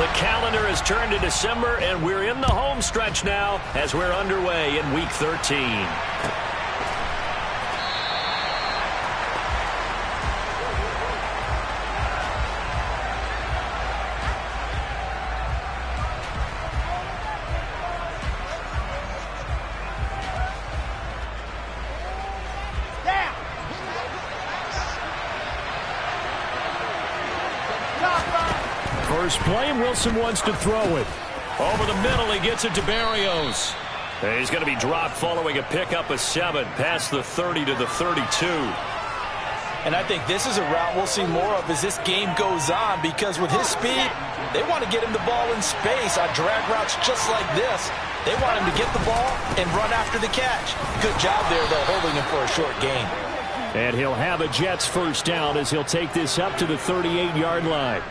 The calendar has turned to December, and we're in the home stretch now as we're underway in Week 13. First play, Wilson wants to throw it. Over the middle, he gets it to Berrios. He's going to be dropped following a pickup of 7 past the 30 to the 32. And I think this is a route we'll see more of as this game goes on, because with his speed, they want to get him the ball in space on drag routes just like this. They want him to get the ball and run after the catch. Good job there, though, holding him for a short gain. And he'll have a Jets first down as he'll take this up to the 38-yard line.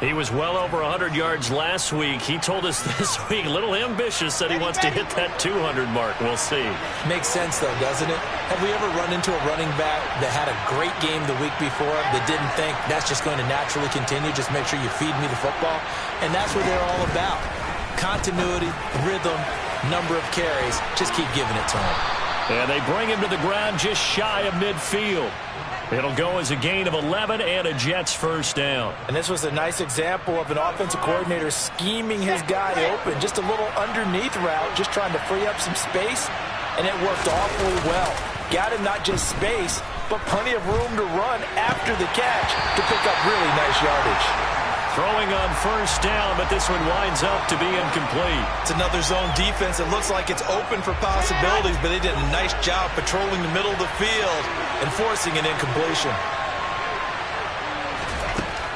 He was well over 100 yards last week. He told us this week, a little ambitious, said he wants to hit that 200 mark. We'll see. Makes sense, though, doesn't it? Have we ever run into a running back that had a great game the week before that didn't think that's just going to naturally continue? Just make sure you feed me the football. And that's what they're all about. Continuity, rhythm, number of carries. Just keep giving it to him. And they bring him to the ground just shy of midfield. It'll go as a gain of 11 and a Jets first down. And this was a nice example of an offensive coordinator scheming his guy open. Just a little underneath route, just trying to free up some space, and it worked awfully well. Got him not just space, but plenty of room to run after the catch to pick up really nice yardage. Throwing on first down, but this one winds up to be incomplete. It's another zone defense. It looks like it's open for possibilities, but they did a nice job patrolling the middle of the field and forcing an incompletion.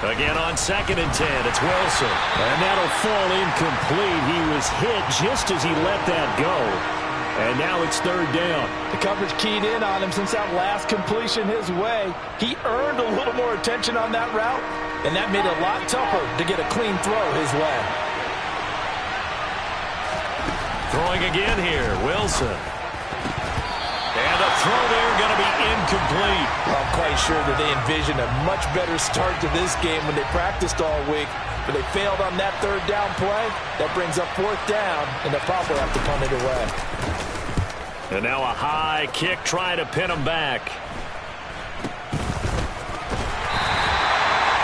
Again on 2nd and 10, it's Wilson. And that'll fall incomplete. He was hit just as he let that go. And now it's 3rd down. The coverage keyed in on him since that last completion his way. He earned a little more attention on that route, and that made it a lot tougher to get a clean throw his way. Throwing again here, Wilson. And a throw there going to be incomplete. I'm quite sure that they envisioned a much better start to this game when they practiced all week. But they failed on that 3rd down play. That brings up 4th down, and they'll probably have to punt it away. And now a high kick trying to pin him back.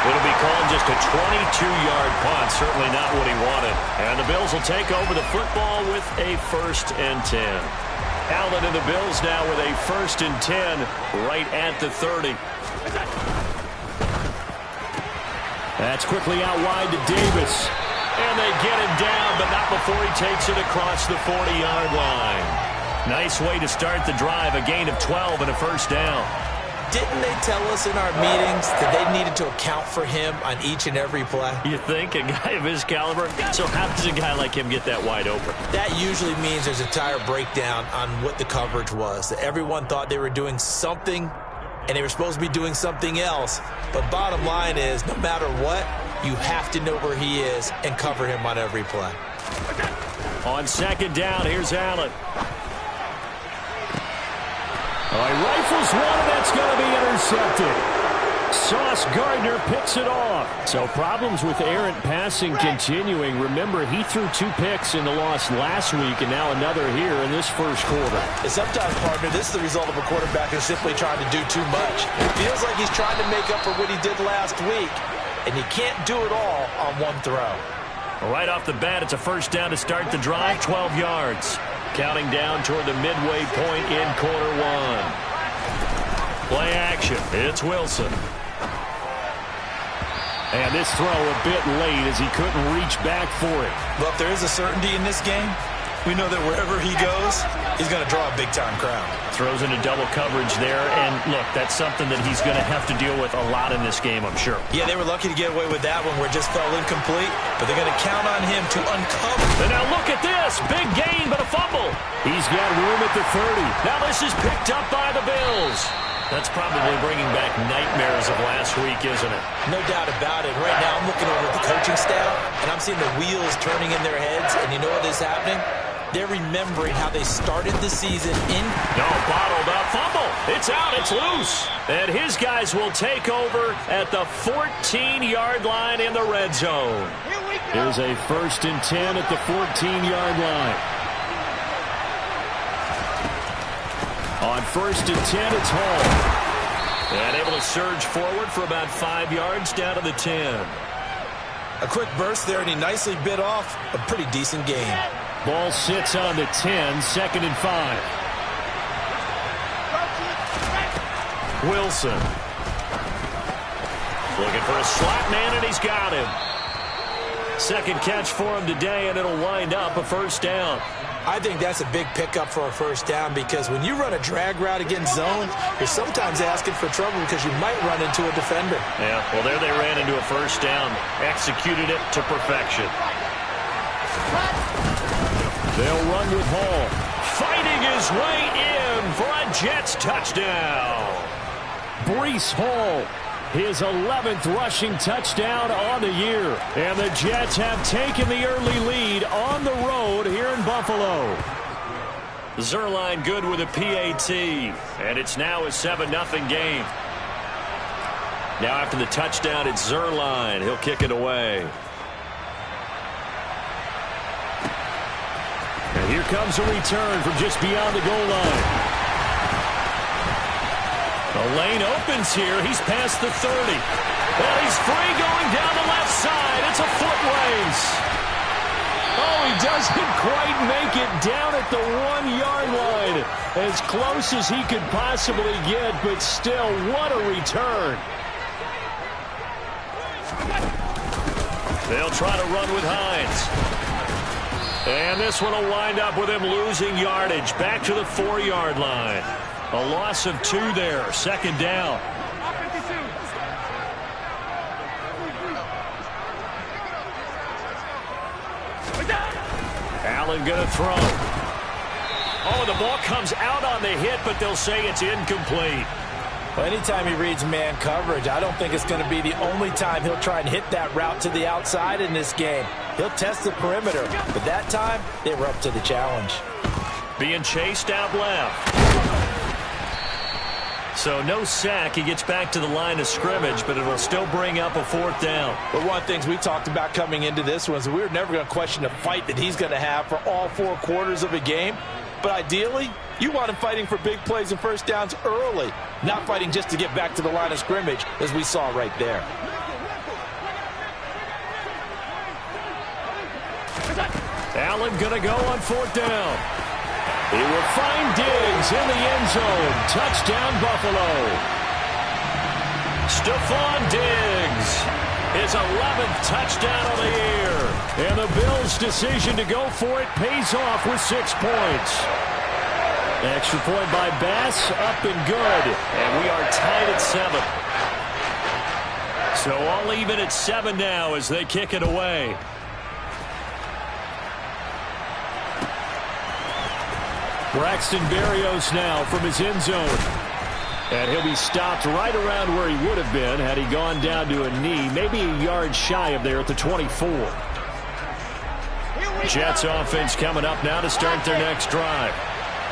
It'll be called just a 22-yard punt. Certainly not what he wanted. And the Bills will take over the football with a 1st and 10. Allen and the Bills now with a 1st and 10 right at the 30. That's quickly out wide to Davis. And they get him down, but not before he takes it across the 40-yard line. Nice way to start the drive, a gain of 12 and a first down. Didn't they tell us in our meetings that they needed to account for him on each and every play? You think? A guy of his caliber? So how does a guy like him get that wide open? That usually means there's a tire breakdown on what the coverage was. That everyone thought they were doing something, and they were supposed to be doing something else. But bottom line is, no matter what, you have to know where he is and cover him on every play. On 2nd down, here's Allen. He rifles one, and that's going to be intercepted. Sauce Gardner picks it off. So problems with errant passing continuing. Remember, he threw 2 picks in the loss last week, and now another here in this first quarter. And sometimes, partner, this is the result of a quarterback who's simply trying to do too much. It feels like he's trying to make up for what he did last week, and you can't do it all on one throw. Right off the bat, it's a first down to start the drive, 12 yards. Counting down toward the midway point in quarter 1. Play action. It's Wilson. And this throw a bit late as he couldn't reach back for it. Well, if there is a certainty in this game, we know that wherever he goes, he's going to draw a big-time crowd. Throws into double coverage there, and look, that's something that he's going to have to deal with a lot in this game, I'm sure. Yeah, they were lucky to get away with that one where it just fell incomplete, but they're going to count on him to uncover. And now look at this. Big gain, but a fumble. He's got room at the 30. Now this is picked up by the Bills. That's probably bringing back nightmares of last week, isn't it? No doubt about it. Right now I'm looking over at the coaching staff, and I'm seeing the wheels turning in their heads, and you know what is happening? They're remembering how they started the season in. No, bottled up fumble. It's out. It's loose. And his guys will take over at the 14-yard line in the red zone. Here we go. Here's a 1st and 10 at the 14-yard line. On 1st and 10, it's Hall. And able to surge forward for about 5 yards down to the 10. A quick burst there, and he nicely bit off a pretty decent gain. Ball sits on the 10, 2nd and 5. Wilson. Looking for a slot man, and he's got him. 2nd catch for him today, and it'll wind up a 1st down. I think that's a big pickup for a 1st down, because when you run a drag route against zone, you're sometimes asking for trouble because you might run into a defender. Yeah, well, there they ran into a 1st down. Executed it to perfection. They'll run with Hall. Fighting his way in for a Jets touchdown. Breece Hall, his 11th rushing touchdown on the year. And the Jets have taken the early lead on the road here in Buffalo. Zuerlein good with a PAT. And it's now a 7-0 game. Now after the touchdown, it's Zuerlein. He'll kick it away. And here comes a return from just beyond the goal line. The lane opens here. He's past the 30. Well, he's free going down the left side. It's a foot race. Oh, he doesn't quite make it down at the 1-yard line. As close as he could possibly get, but still, what a return. They'll try to run with Hines. And this one will wind up with him losing yardage. Back to the 4-yard line. A loss of 2 there. 2nd down. Allen going to throw. Oh, the ball comes out on the hit, but they'll say it's incomplete. Well, anytime he reads man coverage, I don't think it's going to be the only time he'll try and hit that route to the outside in this game. He'll test the perimeter, but that time they were up to the challenge. Being chased out left. So no sack. He gets back to the line of scrimmage, but it'll still bring up a 4th down. But one of the things we talked about coming into this one is we were never going to question the fight that he's going to have for all 4 quarters of a game. But ideally, you want him fighting for big plays and 1st downs early, not fighting just to get back to the line of scrimmage, as we saw right there. Allen going to go on 4th down. He will find Diggs in the end zone. Touchdown, Buffalo. Stephon Diggs, his 11th touchdown of the year. And the Bills' decision to go for it pays off with 6 points. Extra point by Bass, up and good. And we are tied at 7. So all even at 7 now as they kick it away. Braxton Berrios now from his end zone. And he'll be stopped right around where he would have been had he gone down to a knee, maybe a yard shy of there at the 24. Jets offense coming up now to start their next drive.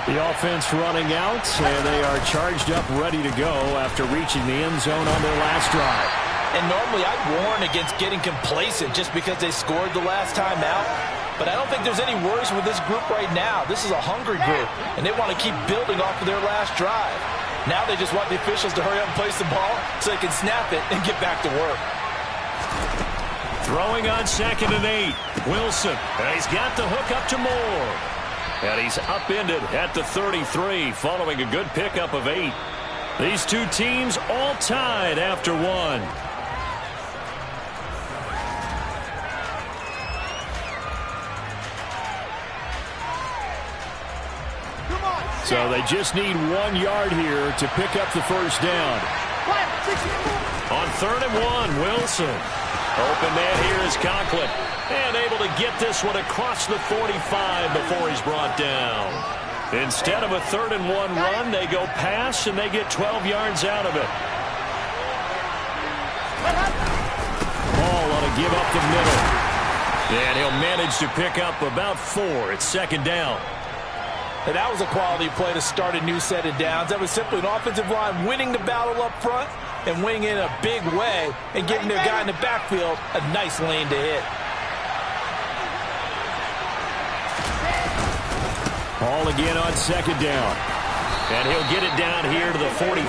The offense running out, and they are charged up, ready to go after reaching the end zone on their last drive. And normally I'd warn against getting complacent just because they scored the last time out. But I don't think there's any worries with this group right now. This is a hungry group, and they want to keep building off of their last drive. Now they just want the officials to hurry up and place the ball so they can snap it and get back to work. Throwing on 2nd and 8. Wilson. And he's got the hook up to Moore. And he's upended at the 33 following a good pickup of 8. These two teams all tied after 1. So they just need 1 yard here to pick up the 1st down. On 3rd and 1, Wilson. Open man here is Conklin. And able to get this one across the 45 before he's brought down. Instead of a 3rd and 1 run, they go pass and they get 12 yards out of it. Ball ought to give up the middle. And he'll manage to pick up about 4. It's 2nd down. And that was a quality play to start a new set of downs. That was simply an offensive line winning the battle up front and winning in a big way and giving their guy in the backfield a nice lane to hit. Ball again on second down. And he'll get it down here to the 43.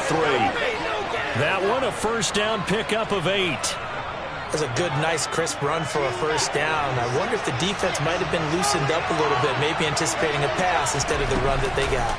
That one, a first down pickup of 8. That's a good, nice, crisp run for a first down. I wonder if the defense might have been loosened up a little bit, maybe anticipating a pass instead of the run that they got.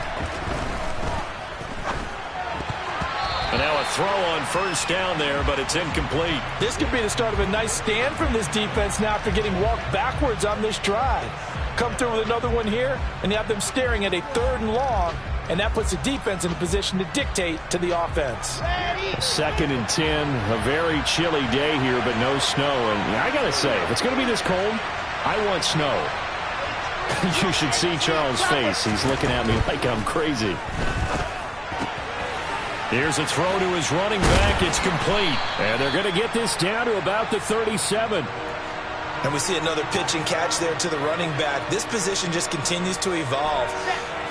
And now a throw on first down there, but it's incomplete. This could be the start of a nice stand from this defense now after getting walked backwards on this drive. Come through with another one here, and you have them staring at a 3rd and long, and that puts the defense in a position to dictate to the offense. 2nd and 10, a very chilly day here, but no snow. And I got to say, if it's going to be this cold, I want snow. You should see Charles' face. He's looking at me like I'm crazy. Here's a throw to his running back. It's complete. And they're going to get this down to about the 37. And we see another pitch and catch there to the running back. This position just continues to evolve.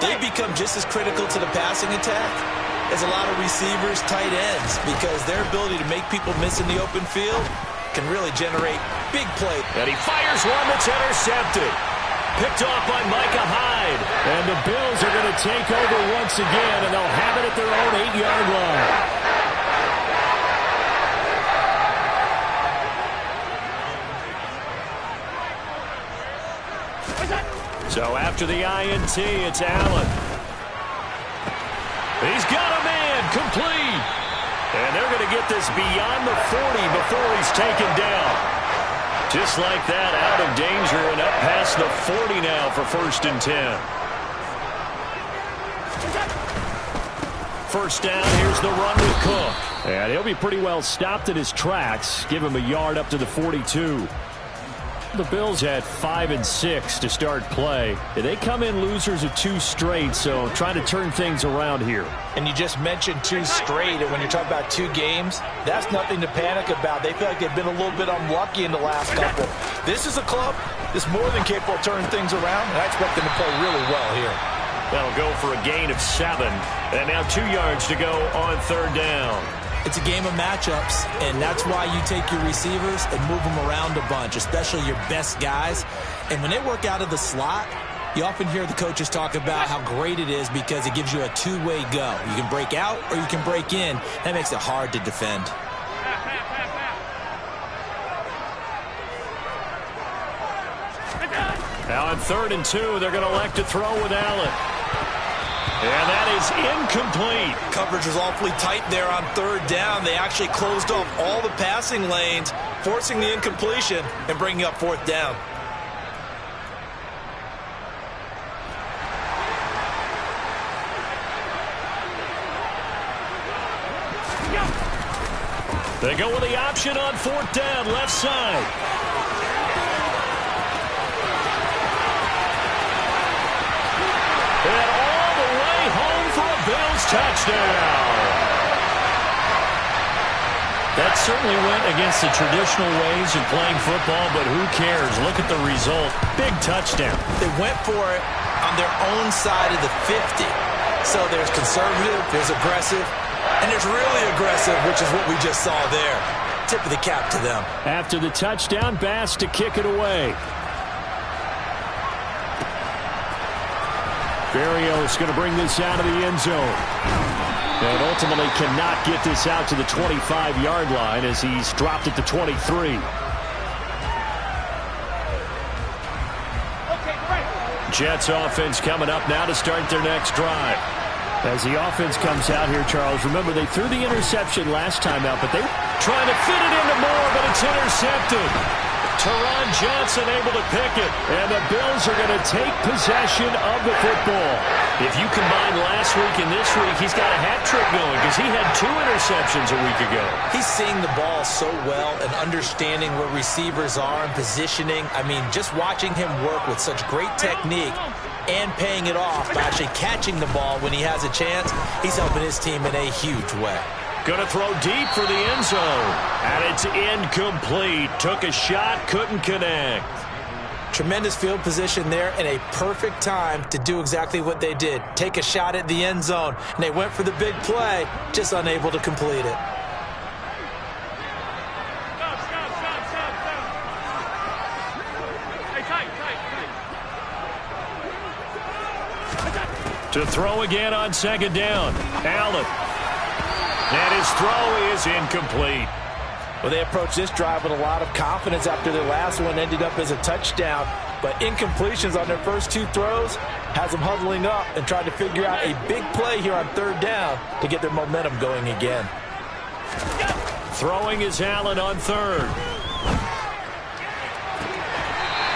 They become just as critical to the passing attack as a lot of receivers, tight ends, because their ability to make people miss in the open field can really generate big plays. And he fires one that's intercepted. Picked off by Micah Hyde. And the Bills are going to take over once again, and they'll have it at their own 8-yard line. So after the INT, it's Allen. He's got a man, complete. And they're going to get this beyond the 40 before he's taken down. Just like that, out of danger and up past the 40 now for 1st and 10. First down, here's the run with Cook. And he'll be pretty well stopped in his tracks. Give him a yard up to the 42. The Bills had 5 and 6 to start play. They come in losers of 2 straight, so trying to turn things around here. And you just mentioned 2 straight, and when you're talking about 2 games, that's nothing to panic about. They feel like they've been a little bit unlucky in the last couple. This is a club that's more than capable of turning things around, and I expect them to play really well here. That'll go for a gain of 7. And now 2 yards to go on 3rd down. It's a game of matchups, and that's why you take your receivers and move them around a bunch, especially your best guys. And when they work out of the slot, you often hear the coaches talk about how great it is because it gives you a 2-way go. You can break out or you can break in. That makes it hard to defend. Now on 3rd and 2, they're going to elect to throw with Allen. And that is incomplete. Coverage was awfully tight there on 3rd down. They actually closed off all the passing lanes, forcing the incompletion and bringing up 4th down. They go with the option on 4th down, left side. And all the way home for a Bills touchdown. That certainly went against the traditional ways of playing football, but who cares? Look at the result. Big touchdown. They went for it on their own side of the 50. So there's conservative, there's aggressive, and there's really aggressive, which is what we just saw there. Tip of the cap to them. After the touchdown, Bass to kick it away. Berrios going to bring this out of the end zone. And ultimately cannot get this out to the 25-yard line as he's dropped at the 23. Jets offense coming up now to start their next drive. As the offense comes out here, Charles, remember they threw the interception last time out, but they trying to fit it into Moore, but it's intercepted. Teron Johnson able to pick it. And the Bills are going to take possession of the football. If you combine last week and this week, he's got a hat trick going because he had 2 interceptions a week ago. He's seeing the ball so well and understanding where receivers are and positioning. I mean, just watching him work with such great technique and paying it off by actually catching the ball when he has a chance, he's helping his team in a huge way. Going to throw deep for the end zone. And it's incomplete. Took a shot, couldn't connect. Tremendous field position there and a perfect time to do exactly what they did. Take a shot at the end zone. And they went for the big play, just unable to complete it. To throw again on second down. Allen. And his throw is incomplete. Well, they approached this drive with a lot of confidence after their last one ended up as a touchdown. But incompletions on their first two throws has them huddling up and trying to figure out a big play here on third down to get their momentum going again. Throwing is Allen on third.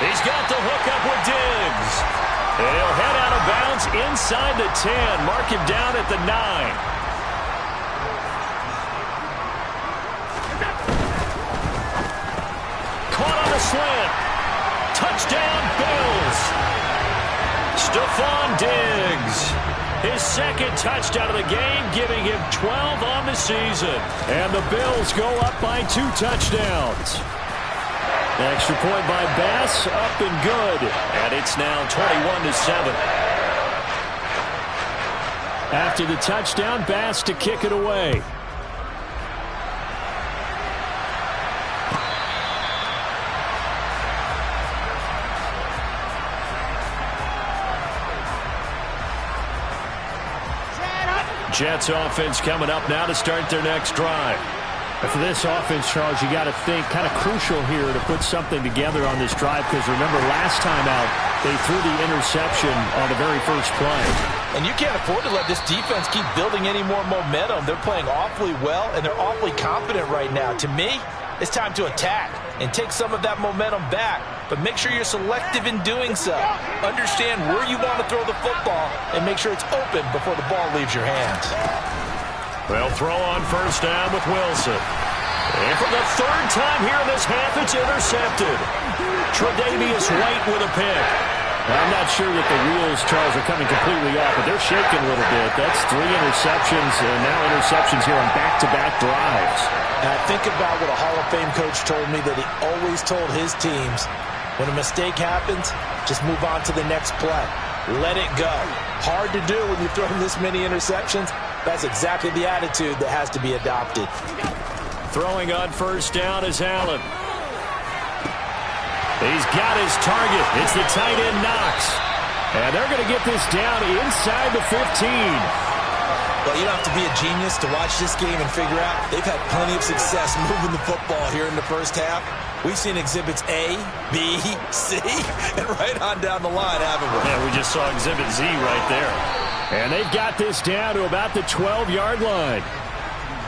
He's got the hook up with Diggs. And he'll head out of bounds inside the 10. Mark him down at the 9. Slant. Touchdown, Bills. Stephon Diggs. His second touchdown of the game, giving him 12 on the season. And the Bills go up by 2 touchdowns. Extra point by Bass, up and good. And it's now 21-7. After the touchdown, Bass to kick it away. Jets offense coming up now to start their next drive. For this offense, Charles, you got to think kind of crucial here to put something together on this drive, because remember last time out they threw the interception on the very first play. And you can't afford to let this defense keep building any more momentum. They're playing awfully well and they're awfully confident right now. To me, it's time to attack and take some of that momentum back, but make sure you're selective in doing so. Understand where you want to throw the football and make sure it's open before the ball leaves your hands. They'll throw on first down with Wilson. And for the third time here in this half, it's intercepted. Tre'Davious White with a pick. I'm not sure that the wheels, Charles, are coming completely off, but they're shaking a little bit. That's 3 interceptions, and now interceptions here on back-to-back drives. And I think about what a Hall of Fame coach told me that he always told his teams, when a mistake happens, just move on to the next play. Let it go. Hard to do when you've thrown this many interceptions. That's exactly the attitude that has to be adopted. Throwing on first down is Allen. He's got his target. It's the tight end Knox. And they're going to get this down inside the 15. Well, you don't have to be a genius to watch this game and figure out they've had plenty of success moving the football here in the first half. We've seen exhibits A, B, C, and right on down the line, haven't we? Yeah, we just saw exhibit Z right there. And they've got this down to about the 12-yard line.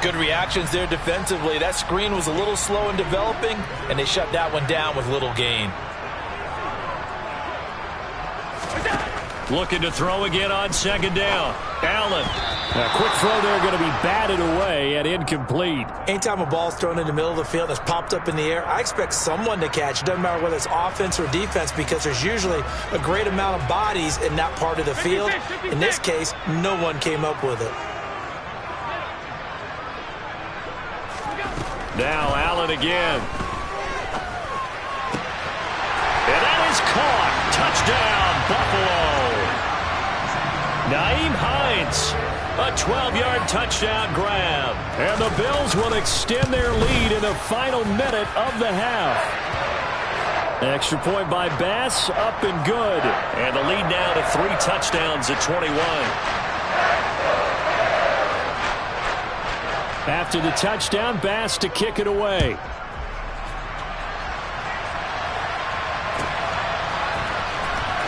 Good reactions there defensively. That screen was a little slow in developing, and they shut that one down with little gain. Looking to throw again on second down. Allen. A quick throw there going to be batted away and incomplete. Anytime a ball's thrown in the middle of the field that's popped up in the air, I expect someone to catch. It doesn't matter whether it's offense or defense, because there's usually a great amount of bodies in that part of the field. In this case, no one came up with it. Now Allen again. And that is caught. Touchdown, Buffalo. Nyheim Hines, a 12-yard touchdown grab. And the Bills will extend their lead in the final minute of the half. Extra point by Bass, up and good. And the lead now to 3 touchdowns at 21. After the touchdown, Bass to kick it away.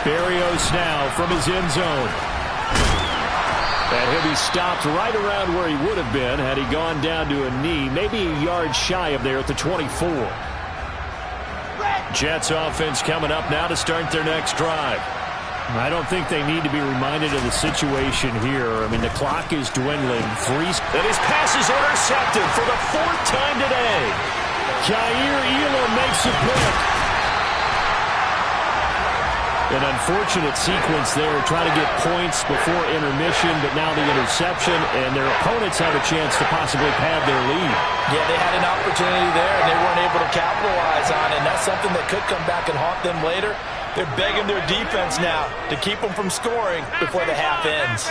Berrios now from his end zone. And he'll be stopped right around where he would have been had he gone down to a knee, maybe a yard shy of there at the 24. Jets offense coming up now to start their next drive. I don't think they need to be reminded of the situation here. I mean, the clock is dwindling. And his pass is intercepted for the 4th time today. Jair Elam makes a pick. An unfortunate sequence there, trying to get points before intermission, but now the interception, and their opponents have a chance to possibly pad their lead. Yeah, they had an opportunity there, and they weren't able to capitalize on it, and that's something that could come back and haunt them later. They're begging their defense now to keep them from scoring before the half ends.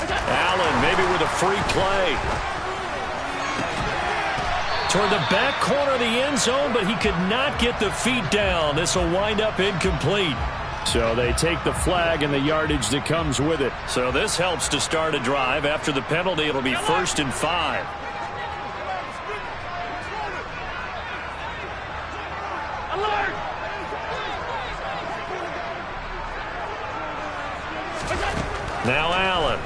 Allen maybe with a free play. Toward the back corner of the end zone, but he could not get the feet down. This will wind up incomplete. So they take the flag and the yardage that comes with it. So this helps to start a drive. After the penalty, it'll be 1st and 5. Now Allen.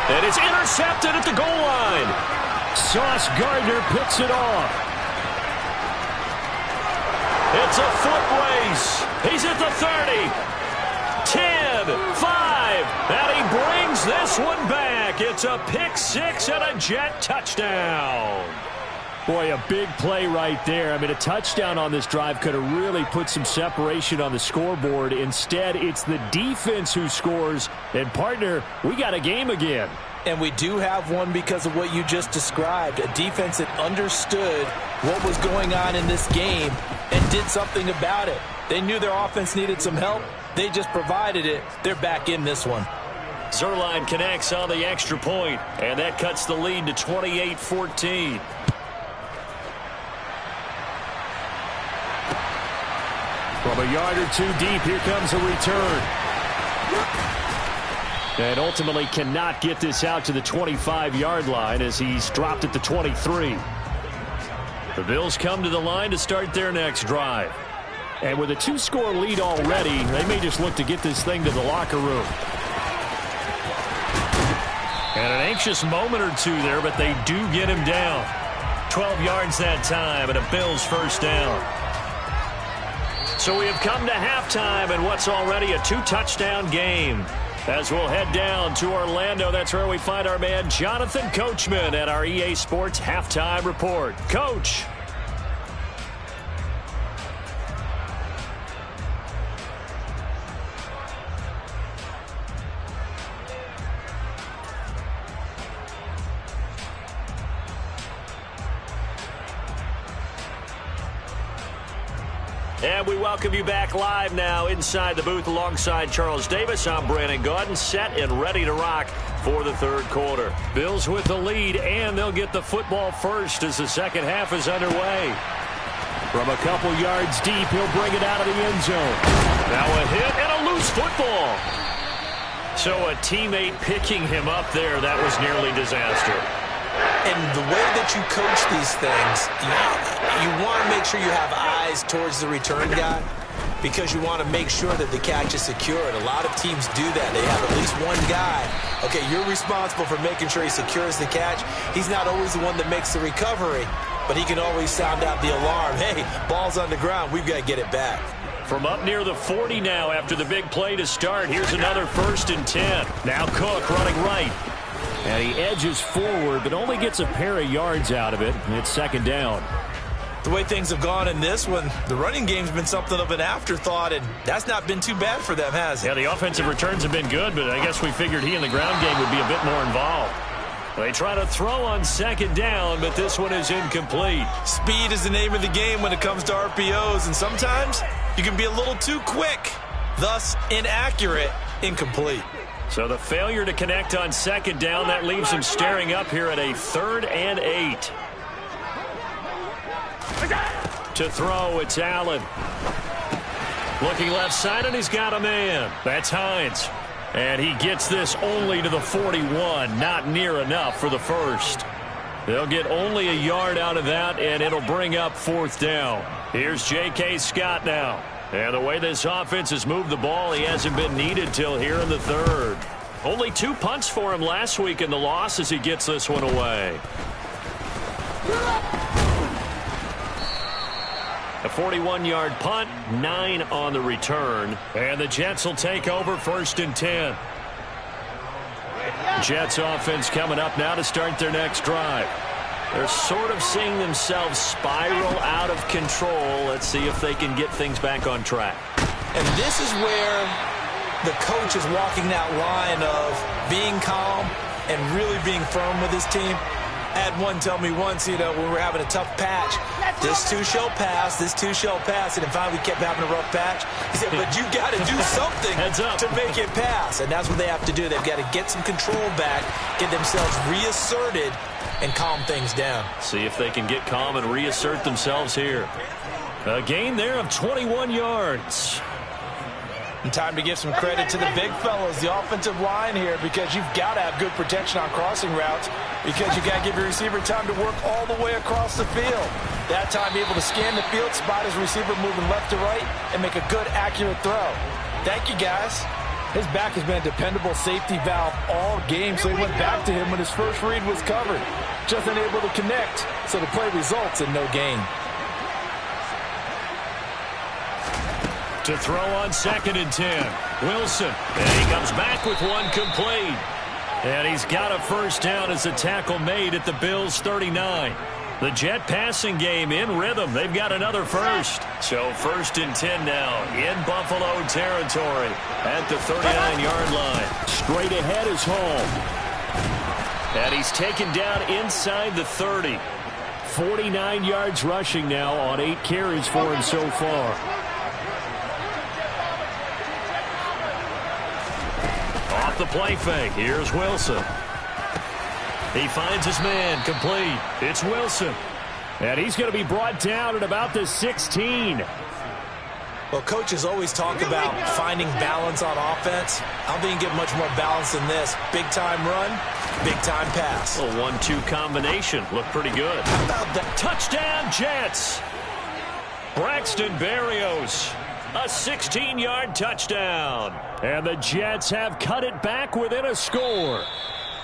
And it's intercepted at the goal line. Sauce Gardner picks it off. It's a foot race. He's at the 30. 10, 5. And he brings this one back. It's a pick six and a Jet touchdown. Boy, a big play right there. I mean, a touchdown on this drive could have really put some separation on the scoreboard. Instead, it's the defense who scores. And, partner, we got a game again. And we do have one because of what you just described. A defense that understood what was going on in this game and did something about it. They knew their offense needed some help. They just provided it. They're back in this one. Zuerlein connects on the extra point, and that cuts the lead to 28-14. From a yard or two deep, here comes a return. And ultimately cannot get this out to the 25-yard line as he's dropped at the 23. The Bills come to the line to start their next drive. And with a 2-score lead already, they may just look to get this thing to the locker room. And an anxious moment or two there, but they do get him down. 12 yards that time and a Bills first down. So we have come to halftime in what's already a 2-touchdown game. As we'll head down to Orlando, that's where we find our man Jonathan Coachman at our EA Sports Halftime Report. Coach. And we welcome you back live now inside the booth alongside Charles Davis. I'm Brandon Gaudin, set and ready to rock for the third quarter. Bills with the lead, and they'll get the football first as the second half is underway. From a couple yards deep, he'll bring it out of the end zone. Now a hit and a loose football. So a teammate picking him up there, that was nearly disaster. And the way that you coach these things, you want to make sure you have eyes towards the return guy because you want to make sure that the catch is secured. A lot of teams do that. They have at least one guy. Okay, you're responsible for making sure he secures the catch. He's not always the one that makes the recovery, but he can always sound out the alarm. Hey, ball's on the ground. We've got to get it back. From up near the 40 now after the big play to start, here's another 1st and 10. Now Cook running right. And he edges forward, but only gets a pair of yards out of it, and it's second down. The way things have gone in this one, the running game's been something of an afterthought, and that's not been too bad for them, has it? Yeah, the offensive returns have been good, but I guess we figured he in the ground game would be a bit more involved. They try to throw on second down, but this one is incomplete. Speed is the name of the game when it comes to RPOs, and sometimes you can be a little too quick, thus inaccurate, incomplete. So the failure to connect on second down, that leaves him staring up here at a 3rd and 8. To throw, it's Allen. Looking left side, and he's got a man. That's Hines. And he gets this only to the 41, not near enough for the first. They'll get only a yard out of that, and it'll bring up 4th down. Here's J.K. Scott now. And the way this offense has moved the ball, he hasn't been needed till here in the 3rd. Only 2 punts for him last week in the loss as he gets this one away. A 41-yard punt, 9 on the return. And the Jets will take over 1st and 10. Jets offense coming up now to start their next drive. They're sort of seeing themselves spiral out of control. Let's see if they can get things back on track. And this is where the coach is walking that line of being calm and really being firm with his team. I had one tell me once, when we were having a tough patch, this too shall pass, this too shall pass. And finally we kept having a rough patch. He said, but you got to do something to make it pass. And that's what they have to do. They've got to get some control back, get themselves reasserted, and calm things down. See if they can get calm and reassert themselves here. A gain there of 21 yards. And time to give some credit to the big fellows, the offensive line here, because you've got to have good protection on crossing routes because you've got to give your receiver time to work all the way across the field. That time, be able to scan the field, spot his receiver moving left to right, and make a good, accurate throw. Thank you, guys. His back has been a dependable safety valve all game, so he went back to him when his first read was covered. Just unable to connect, so the play results in no gain. To throw on 2nd and 10. Wilson. And he comes back with one complete. And he's got a first down as the tackle made at the Bills' 39. The Jet passing game in rhythm. They've got another first. So 1st and 10 now in Buffalo territory at the 39-yard line. Straight ahead is Hall. And he's taken down inside the 30. 49 yards rushing now on 8 carries for him so far. Off the play fake. Here's Wilson. He finds his man complete. It's Wilson. And he's going to be brought down at about the 16. Well, coaches always talk about finding balance on offense. I don't think you get much more balance than this. Big-time run, big-time pass. A 1-2 combination. Looked pretty good. How about that? Touchdown, Jets. Braxton Berrios. A 16-yard touchdown. And the Jets have cut it back within a score.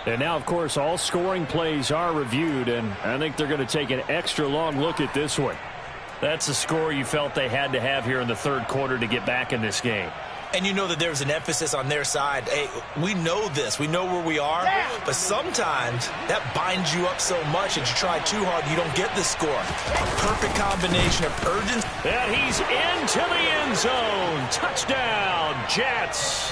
And now, of course, all scoring plays are reviewed, and I think they're going to take an extra long look at this one. That's a score you felt they had to have here in the third quarter to get back in this game. And you know that there's an emphasis on their side. Hey, we know this. We know where we are. But sometimes that binds you up so much that you try too hard, you don't get the score. A perfect combination of urgency. And he's into the end zone. Touchdown, Jets.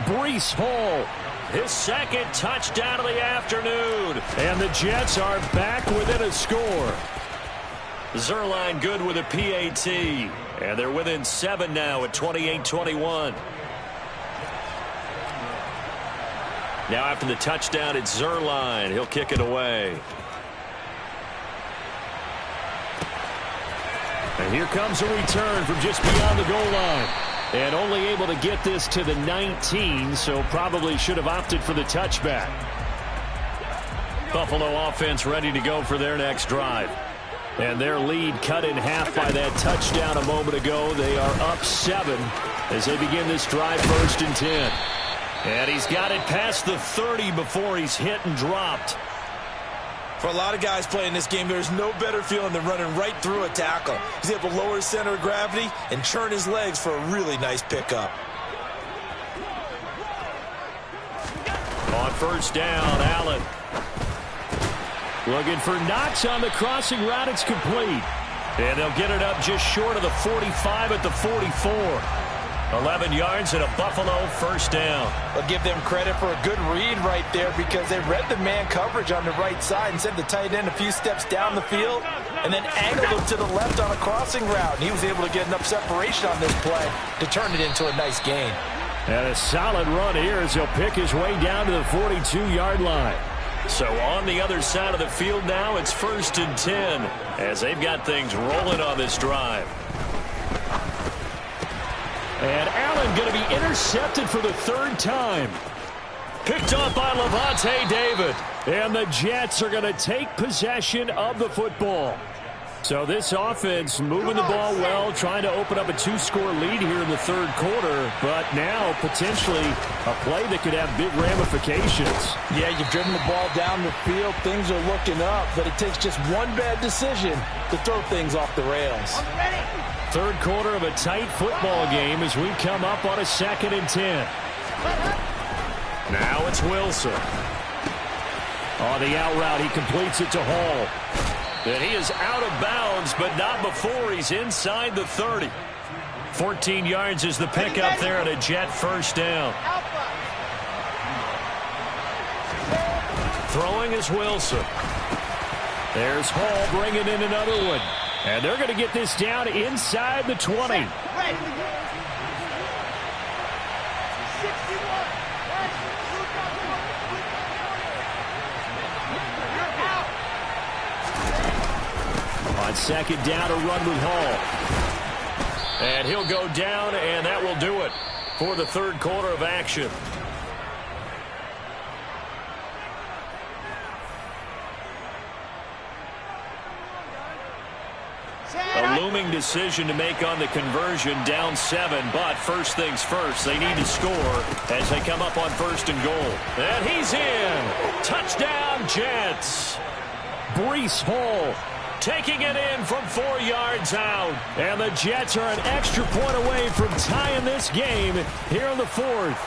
Breece Hall, his 2nd touchdown of the afternoon. And the Jets are back within a score. Zuerlein good with a PAT. And they're within 7 now at 28-21. Now after the touchdown, it's Zuerlein. He'll kick it away. And here comes a return from just beyond the goal line. And only able to get this to the 19, so probably should have opted for the touchback. Buffalo offense ready to go for their next drive. And their lead cut in half by that touchdown a moment ago. They are up 7 as they begin this drive 1st and 10. And he's got it past the 30 before he's hit and dropped. For a lot of guys playing this game, there's no better feeling than running right through a tackle. He's able to lower his center of gravity and churn his legs for a really nice pickup. On 1st down, Allen. Looking for Knox on the crossing route. It's complete. And they'll get it up just short of the 45 at the 44. 11 yards and a Buffalo 1st down. I'll give them credit for a good read right there because they read the man coverage on the right side and sent the tight end a few steps down the field and then angled him to the left on a crossing route. And he was able to get enough separation on this play to turn it into a nice gain. And a solid run here as he'll pick his way down to the 42-yard line. So on the other side of the field now, it's 1st and 10 as they've got things rolling on this drive. And Allen going to be intercepted for the 3rd time. Picked up by Lavonte David. And the Jets are going to take possession of the football. So this offense moving the ball well, trying to open up a 2-score lead here in the 3rd quarter. But now potentially a play that could have big ramifications. Yeah, you've driven the ball down the field. Things are looking up, but it takes just one bad decision to throw things off the rails. 3rd quarter of a tight football game as we come up on a 2nd and 10. Now it's Wilson. On the out route, he completes it to Hall. And he is out of bounds, but not before he's inside the 30. 14 yards is the pickup there and a Jet 1st down. Throwing is Wilson. There's Hall bringing in another one. And they're going to get this down inside the 20. On 2nd down, a run with Hall. And he'll go down, and that will do it for the third quarter of action. A looming decision to make on the conversion, down 7, but first things first, they need to score as they come up on 1st and goal. And he's in. Touchdown, Jets. Breece Hall taking it in from 4 yards out. And the Jets are an extra point away from tying this game here in the 4th.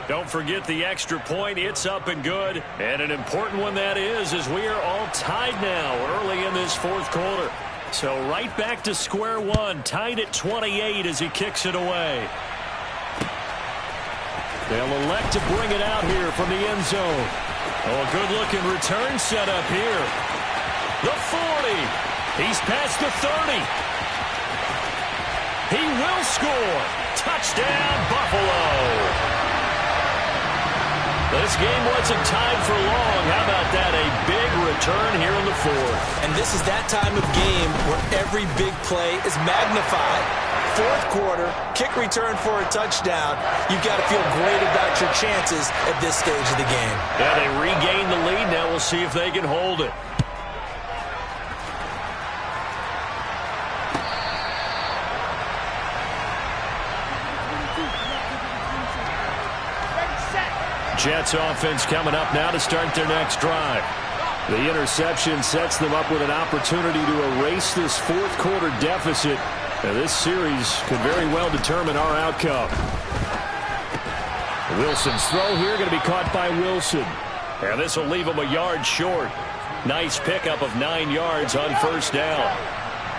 Don't forget the extra point. It's up and good. And an important one that is, as we are all tied now early in this 4th quarter. So right back to square one, tied at 28 as he kicks it away. They'll elect to bring it out here from the end zone. Oh, a good-looking return set up here. The 40. He's past the 30. He will score. Touchdown, Buffalo. This game wasn't tied for long. How about that? A big return here in the 4th. And this is that time of game where every big play is magnified. 4th quarter, kick return for a touchdown. You've got to feel great about your chances at this stage of the game. Yeah, they regain the lead. Now we'll see if they can hold it. Jets offense coming up now to start their next drive. The interception sets them up with an opportunity to erase this 4th quarter deficit. And this series could very well determine our outcome. Wilson's throw here going to be caught by Wilson. And this will leave him a yard short. Nice pickup of 9 yards on 1st down.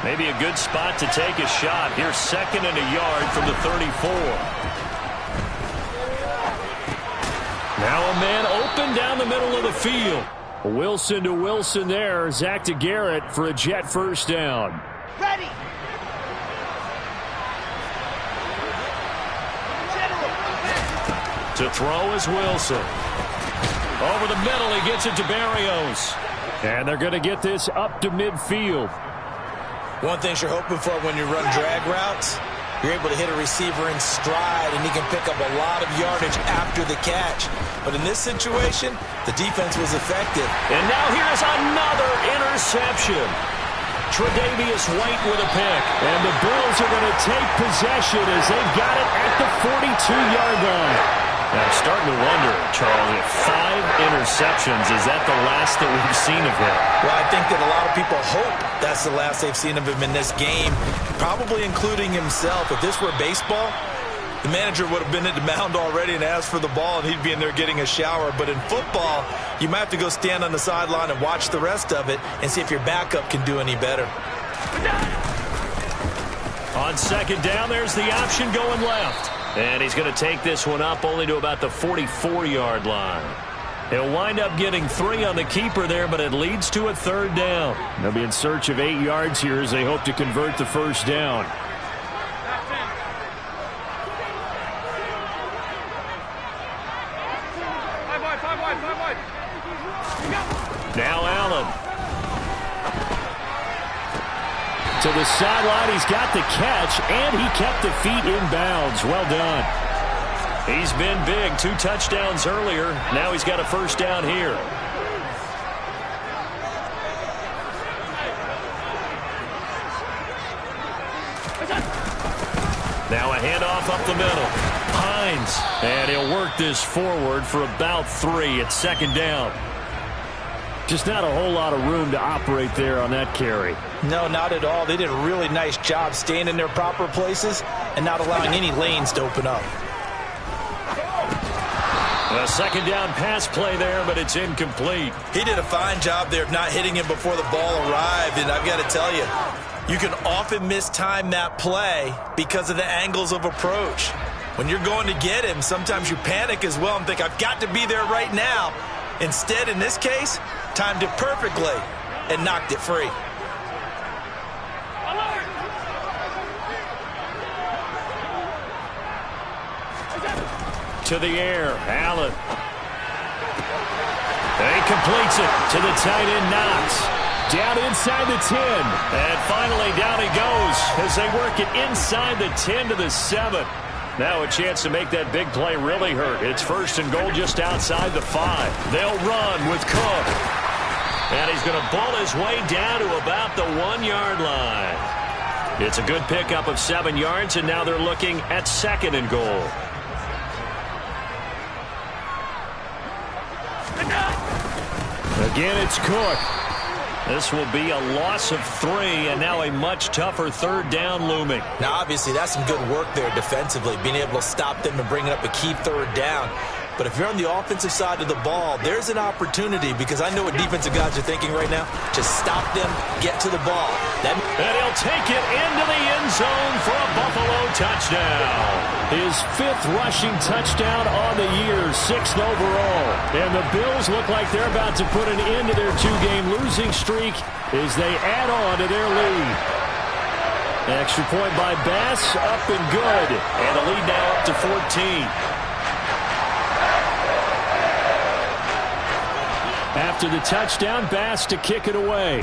Maybe a good spot to take a shot. Here's 2nd and a yard from the 34. Now a man open down the middle of the field. Wilson to Wilson there. Zach to Garrett for a Jet 1st down. Ready. To throw is Wilson. Over the middle, he gets it to Berrios. And they're going to get this up to midfield. One thing you're hoping for when you run drag routes, you're able to hit a receiver in stride, and he can pick up a lot of yardage after the catch. But in this situation, the defense was effective. And now here's another interception. Tre'Davious White with a pick. And the Bills are going to take possession as they've got it at the 42-yard line. Now, I'm starting to wonder, Charles, if 5 interceptions, is that the last that we've seen of him? Well, I think that a lot of people hope that's the last they've seen of him in this game, probably including himself. If this were baseball, the manager would have been at the mound already and asked for the ball, and he'd be in there getting a shower. But in football, you might have to go stand on the sideline and watch the rest of it and see if your backup can do any better. On 2nd down, there's the option going left. And he's going to take this one up only to about the 44-yard line. He'll wind up getting 3 on the keeper there, but it leads to a 3rd down. They'll be in search of 8 yards here as they hope to convert the 1st down. Now Allen. To the sideline, he's got the catch, and he kept the feet in bounds. Well done. He's been big. 2 touchdowns earlier. Now he's got a 1st down here. Now a handoff up the middle. Hines. And he'll work this forward for about 3 at 2nd down. Just not a whole lot of room to operate there on that carry. No, not at all. They did a really nice job staying in their proper places and not allowing any lanes to open up. A 2nd down pass play there, but it's incomplete. He did a fine job there of not hitting him before the ball arrived, and I've got to tell you, you can often mistime that play because of the angles of approach. When you're going to get him, sometimes you panic as well and think, I've got to be there right now. Instead, in this case, timed it perfectly and knocked it free. To the air, Allen. And he completes it to the tight end, Knox. Down inside the 10. And finally down he goes as they work it inside the 10 to the 7. Now a chance to make that big play really hurt. It's 1st and goal just outside the 5. They'll run with Cook. And he's going to ball his way down to about the 1-yard line. It's a good pickup of 7 yards, and now they're looking at 2nd and goal. Again, it's Cook. This will be a loss of 3, and now a much tougher 3rd down looming. Now, obviously, that's some good work there defensively, being able to stop them and bringing up a key 3rd down. But if you're on the offensive side of the ball, there's an opportunity, because I know what defensive guys are thinking right now. Just stop them, get to the ball. And he'll take it into the end zone for a Buffalo touchdown. His 5th rushing touchdown on the year, 6th overall. And the Bills look like they're about to put an end to their 2-game losing streak as they add on to their lead. Extra point by Bass, up and good. And the lead now up to 14. After the touchdown, Bass to kick it away.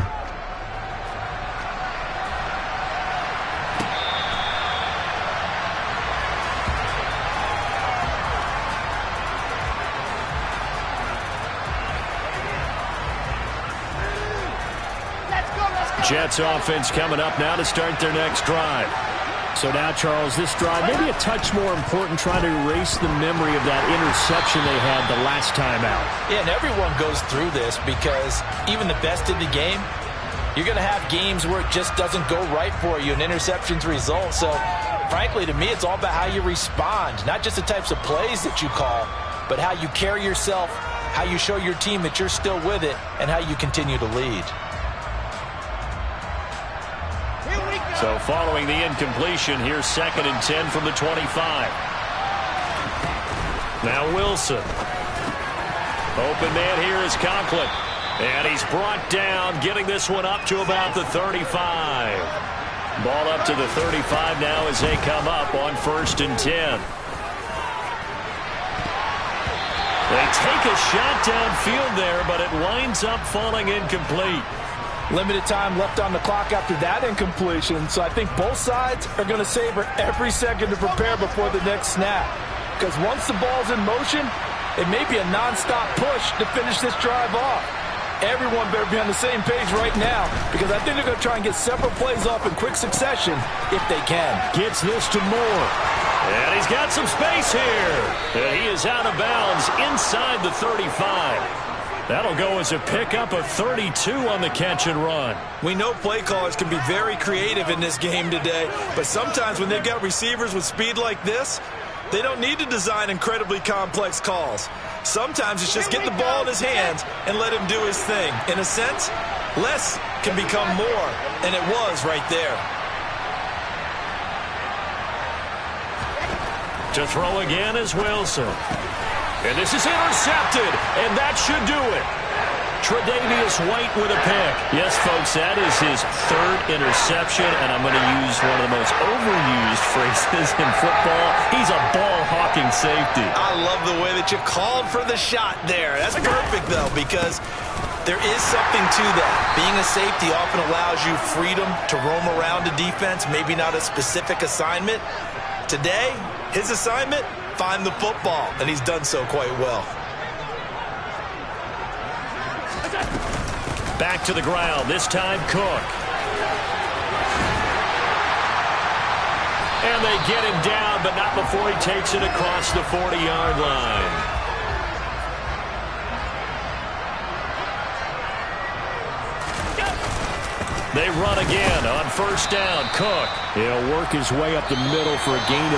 Jets offense coming up now to start their next drive. So now, Charles, this drive maybe a touch more important, trying to erase the memory of that interception they had the last time out. Yeah, and everyone goes through this because even the best in the game, you're going to have games where it just doesn't go right for you and interceptions result. So, frankly, to me, it's all about how you respond, not just the types of plays that you call, but how you carry yourself, how you show your team that you're still with it, and how you continue to lead. So following the incompletion, here's 2nd and 10 from the 25. Now Wilson. Open man here is Conklin. And he's brought down, getting this one up to about the 35. Ball up to the 35 now as they come up on 1st and 10. They take a shot downfield there, but it winds up falling incomplete. Limited time left on the clock after that incompletion, so I think both sides are going to savor every second to prepare before the next snap. Because once the ball's in motion, it may be a nonstop push to finish this drive off. Everyone better be on the same page right now, because I think they're going to try and get several plays off in quick succession if they can. Gets this to Moore. And he's got some space here. And he is out of bounds inside the 35. That'll go as a pickup of 32 on the catch and run. We know play callers can be very creative in this game today, but sometimes when they've got receivers with speed like this, they don't need to design incredibly complex calls. Sometimes it's just get the ball in his hands and let him do his thing. In a sense, less can become more, and it was right there. To throw again is Wilson. And this is intercepted, and that should do it. Tre'Davious White with a pick. Yes, folks, that is his 3rd interception, and I'm going to use one of the most overused phrases in football. He's a ball-hawking safety. I love the way that you called for the shot there. That's perfect, though, because there is something to that. Being a safety often allows you freedom to roam around a defense, maybe not a specific assignment. Today, his assignment, find the football, and he's done so quite well. Back to the ground, this time Cook. And they get him down, but not before he takes it across the 40-yard line. They run again on 1st down. Cook. He'll work his way up the middle for a gain of